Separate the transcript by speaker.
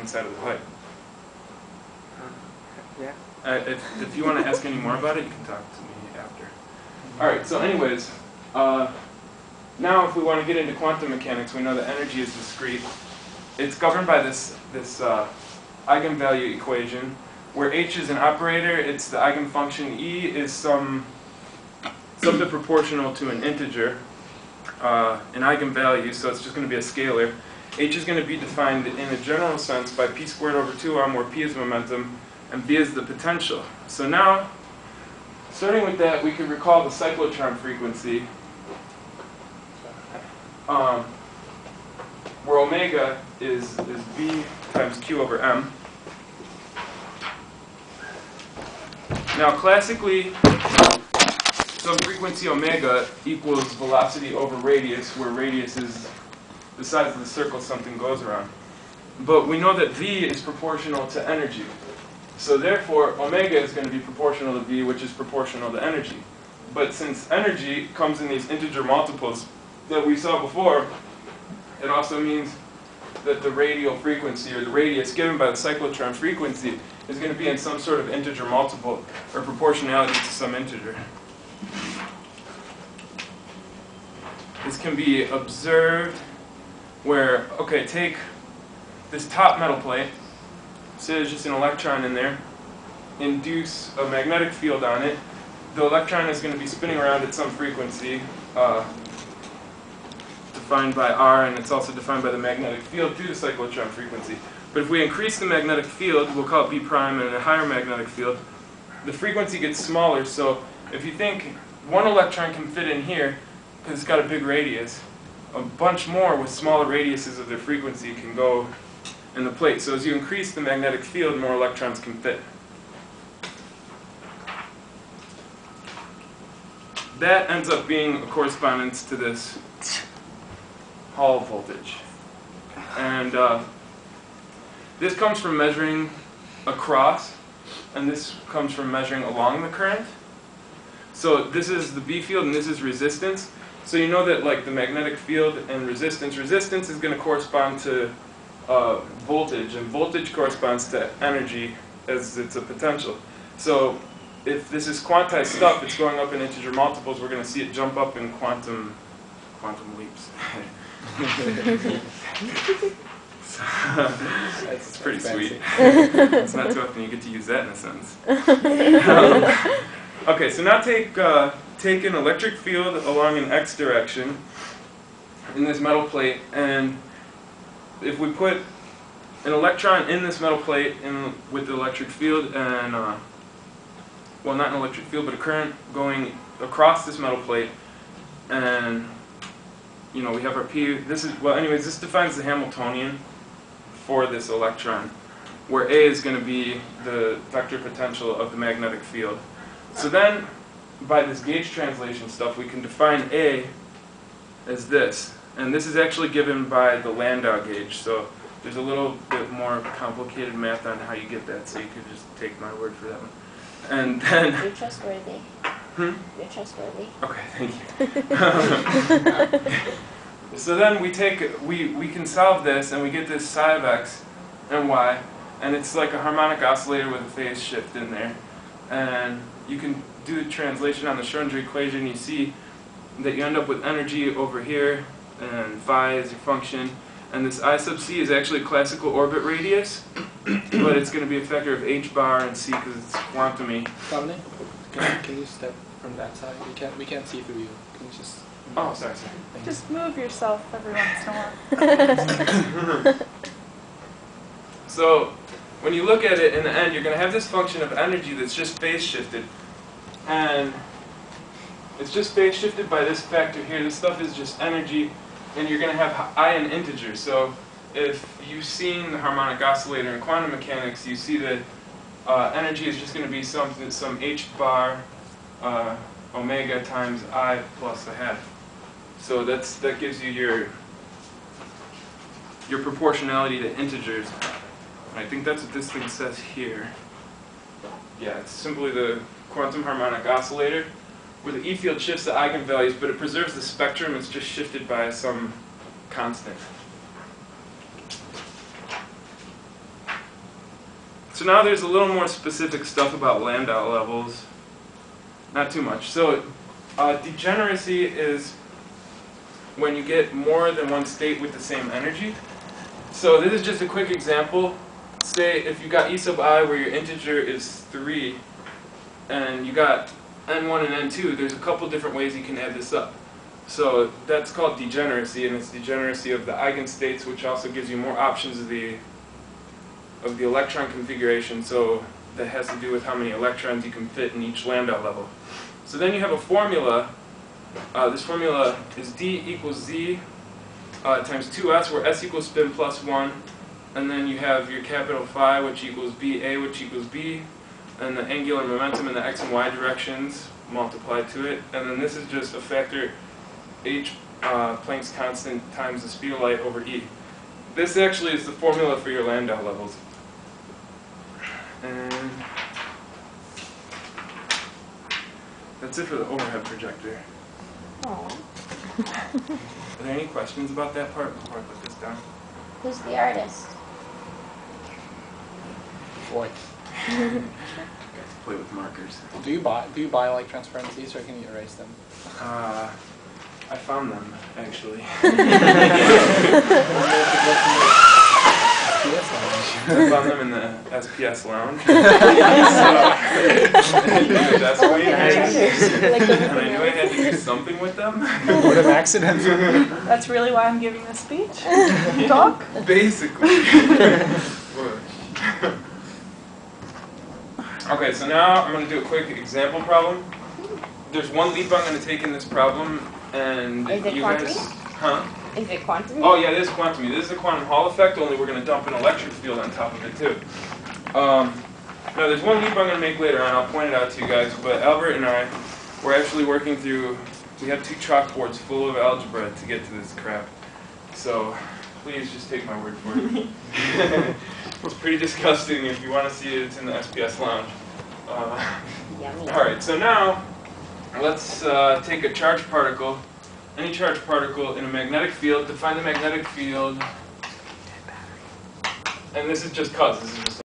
Speaker 1: inside of the pipe.
Speaker 2: Yeah.
Speaker 1: If you want to ask any more about it, you can talk to me after. All right, so anyways, now if we want to get into quantum mechanics, we know that energy is discrete. It's governed by this eigenvalue equation, where h is an operator, it's the eigenfunction, e is something proportional to an integer, an eigenvalue, so it's just going to be a scalar. H is going to be defined in a general sense by p squared over 2m, where p is momentum and v is the potential. So now, starting with that, we can recall the cyclotron frequency, where omega is v times q over m. Now classically, some frequency omega equals velocity over radius, where radius is the size of the circle something goes around. But we know that v is proportional to energy. So therefore, omega is going to be proportional to v, which is proportional to energy. But since energy comes in these integer multiples that we saw before, it also means that the radial frequency, or the radius given by the cyclotron frequency, is going to be in some sort of integer multiple, or proportionality to some integer. This can be observed where, okay, take this top metal plate, say there's just an electron in there, induce a magnetic field on it. The electron is going to be spinning around at some frequency, defined by r, and it's also defined by the magnetic field through the cyclotron frequency. But if we increase the magnetic field, we'll call it b prime, and a higher magnetic field, the frequency gets smaller. So if you think one electron can fit in here, because it's got a big radius, a bunch more with smaller radiuses of their frequency can go in the plate. So as you increase the magnetic field, more electrons can fit. That ends up being a correspondence to this Hall voltage. And this comes from measuring across, and this comes from measuring along the current. So this is the B field, and this is resistance. So you know that like the magnetic field and resistance is going to correspond to voltage, and voltage corresponds to energy as it's a potential. So if this is quantized stuff, it's going up in integer multiples, we're going to see it jump up in quantum leaps. It's pretty sweet. It's not too often you get to use that in a sentence. Okay, so now take an electric field along an x direction in this metal plate, and if we put an electron in this metal plate with the electric field, and well, not an electric field, but a current going across this metal plate, and you know, we have our P. This is, well, anyways, this defines the Hamiltonian for this electron, where A is going to be the vector potential of the magnetic field. So then, by this gauge translation stuff, we can define A as this. And this is actually given by the Landau gauge. So there's a little bit more complicated math on how you get that, so you could just take my word for that one. And then...
Speaker 3: You're trustworthy.
Speaker 1: Hmm?
Speaker 3: You're trustworthy.
Speaker 1: Okay, thank you. So then we can solve this, and we get this psi of x and y, and it's like a harmonic oscillator with a phase shift in there. And you can do the translation on the Schrödinger equation. You see that you end up with energy over here, and phi is your function. And this I sub c is actually a classical orbit radius, but it's going to be a factor of h bar and c because it's quantum-y.
Speaker 2: Dominic, can you step from that side? We can't see through you. Can you just...
Speaker 1: Oh, sorry.
Speaker 4: Just move yourself every once in a while.
Speaker 1: So when you look at it in the end, you're going to have this function of energy that's just phase shifted. And it's just phase shifted by this factor here. This stuff is just energy, and you're going to have I in integers. So if you've seen the harmonic oscillator in quantum mechanics, you see that energy is just going to be some h bar omega times I plus a half. So that gives you your proportionality to integers. And I think that's what this thing says here. Yeah, it's simply the quantum harmonic oscillator, where the E field shifts the eigenvalues, but it preserves the spectrum. It's just shifted by some constant. So now there's a little more specific stuff about Landau levels. Not too much. So degeneracy is when you get more than one state with the same energy. So this is just a quick example. Say if you got E sub I where your integer is 3 and you got n1 and n2, there's a couple different ways you can add this up. So that's called degeneracy, and it's degeneracy of the eigenstates, which also gives you more options of the electron configuration. So that has to do with how many electrons you can fit in each Landau level. So then you have a formula. This formula is D equals Z times 2s, where s equals spin plus 1. And then you have your capital phi, which equals BA, which equals B. And the angular momentum in the x and y directions multiplied to it. And then this is just a factor h Planck's constant times the speed of light over E. This actually is the formula for your Landau levels. And that's it for the overhead projector.
Speaker 3: Oh.
Speaker 1: Are there any questions about that part before I put this down?
Speaker 3: Who's the artist?
Speaker 2: Boy.
Speaker 1: Guys play with markers.
Speaker 2: Do you buy like transparencies, or can you erase them?
Speaker 1: I found them, actually. I found them in the SPS lounge. That's what and I knew I had to do something with them.
Speaker 2: What an accident.
Speaker 4: That's really why I'm giving this speech? Talk?
Speaker 1: Basically. Okay, so now I'm going to do a quick example problem. There's one leap I'm going to take in this problem, and
Speaker 3: Is it
Speaker 1: you
Speaker 3: quantum?
Speaker 1: guys... Huh?
Speaker 3: Is it quantum?
Speaker 1: Oh yeah, this is quantum. This is a quantum Hall effect, only we're going to dump an electric field on top of it too. Now there's one leap I'm going to make later on, I'll point it out to you guys, but Albert and I, we're actually working through, we have 2 chalkboards full of algebra to get to this crap. So please just take my word for it. It's pretty disgusting. If you want to see it, it's in the SPS lounge.
Speaker 3: Yummy.
Speaker 1: Alright, so now let's take a charged particle, any charged particle in a magnetic field, define the magnetic field, and this is just cuz, this is just